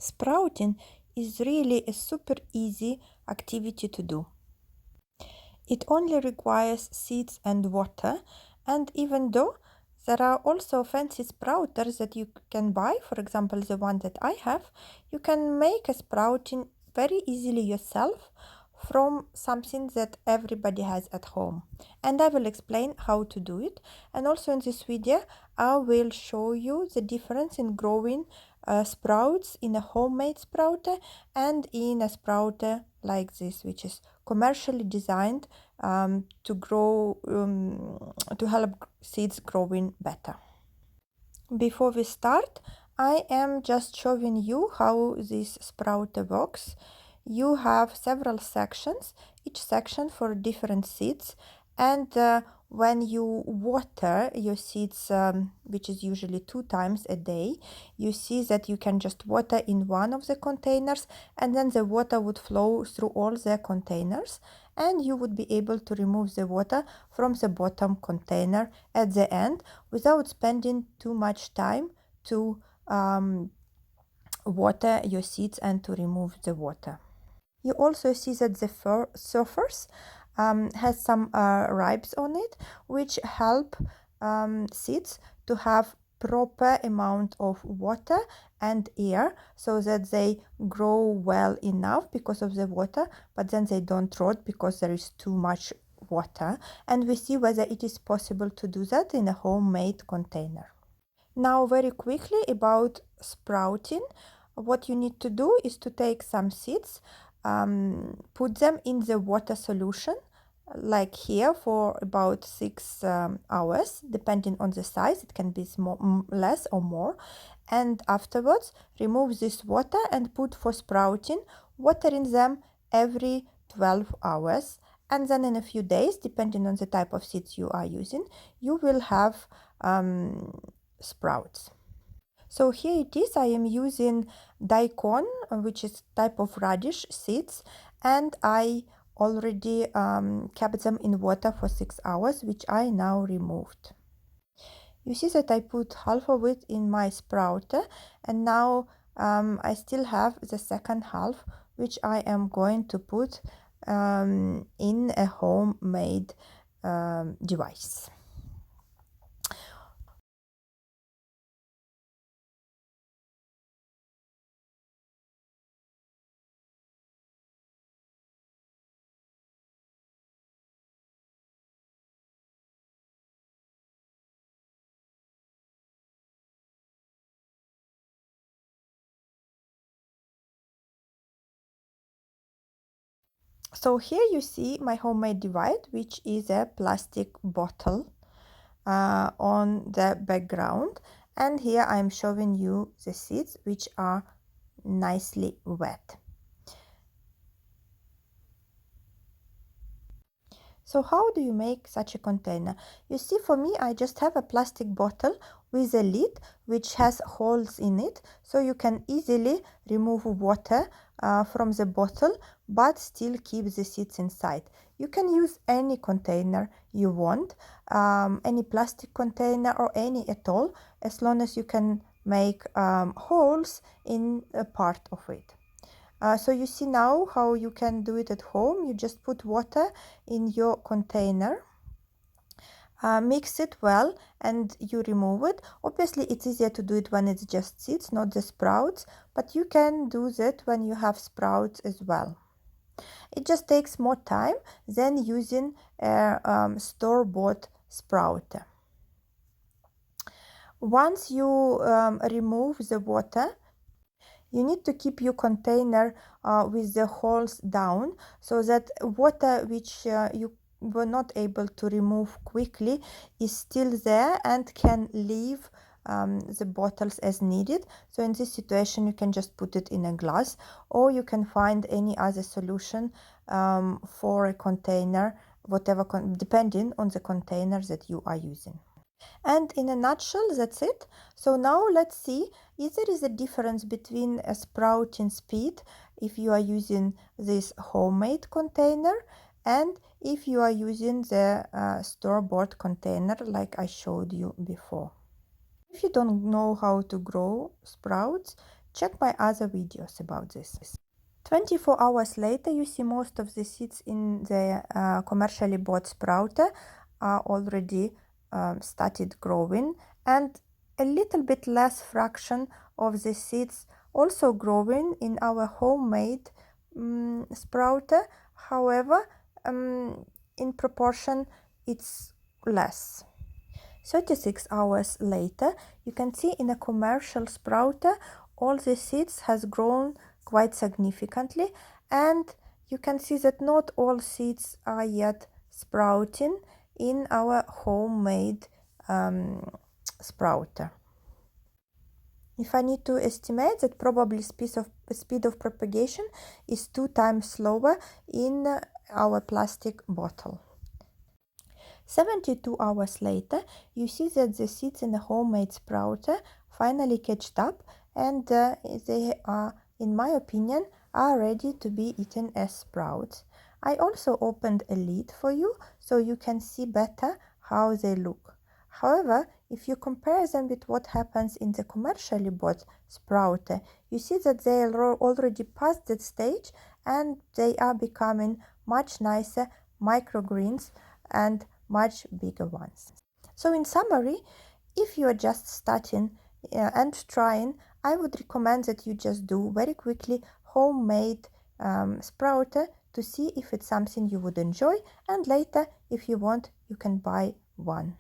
Sprouting is really a super easy activity to do. It only requires seeds and water, and even though there are also fancy sprouters that you can buy, for example the one that I have, you can make a sprouting very easily yourself from something that everybody has at home. And I will explain how to do it. And also in this video I will show you the difference in growing sprouts in a homemade sprouter and in a sprouter like this, which is commercially designed to grow, to help seeds growing better. Before we start, I am just showing you how this sprouter works. You have several sections, each section for different seeds, and when you water your seeds, which is usually 2 times a day, you see that you can just water in one of the containers, and then the water would flow through all the containers, and you would be able to remove the water from the bottom container at the end without spending too much time to water your seeds and to remove the water. You also see that the surface has some ribs on it, which help seeds to have proper amount of water and air so that they grow well enough because of the water, but then they don't rot because there is too much water. And we see whether it is possible to do that in a homemade container. Now very quickly about sprouting. What you need to do is to take some seeds, put them in the water solution like here for about 6 hours, depending on the size. It can be less or more, and afterwards remove this water and put for sprouting, watering them every 12 hours, and then in a few days, depending on the type of seeds you are using, you will have sprouts. So here it is. I am using daikon, which is type of radish seeds, and I already kept them in water for 6 hours, which I now removed. You see that I put half of it in my sprouter, and now I still have the second half, which I am going to put in a homemade device. So here you see my homemade divide, which is a plastic bottle on the background, and here I'm showing you the seeds which are nicely wet. So how do you make such a container? You see, for me, I just have a plastic bottle with a lid which has holes in it, so you can easily remove water from the bottle but still keep the seeds inside. You can use any container you want, any plastic container or any at all, as long as you can make holes in a part of it. So you see now how you can do it at home. You just put water in your container, mix it well, and you remove it. Obviously it's easier to do it when it's just seeds, not the sprouts, but you can do that when you have sprouts as well. It just takes more time than using a store-bought sprouter. Once you remove the water, you need to keep your container with the holes down so that water which you were not able to remove quickly is still there and can leave the bottles as needed. So in this situation you can just put it in a glass, or you can find any other solution for a container, whatever depending on the container that you are using. And in a nutshell, that's it. So now let's see if there is a difference between a sprouting speed if you are using this homemade container and if you are using the store-bought container like I showed you before. If you don't know how to grow sprouts, check my other videos about this. 24 hours later, you see most of the seeds in the commercially bought sprouter are already started growing, and a little bit less fraction of the seeds also growing in our homemade sprouter. However, in proportion it's less. 36 hours later, you can see in a commercial sprouter all the seeds has grown quite significantly, and you can see that not all seeds are yet sprouting in our homemade sprouter. If I need to estimate that probably speed of propagation is 2 times slower in our plastic bottle. 72 hours later, you see that the seeds in the homemade sprouter finally catched up, and they are, in my opinion, are ready to be eaten as sprouts. I also opened a lid for you so you can see better how they look. However, if you compare them with what happens in the commercially bought sprouter, you see that they are already past that stage and they are becoming much nicer microgreens and much bigger ones. So in summary, if you are just starting and trying, I would recommend that you just do very quickly homemade sprouter to see if it's something you would enjoy, and later if you want you can buy one.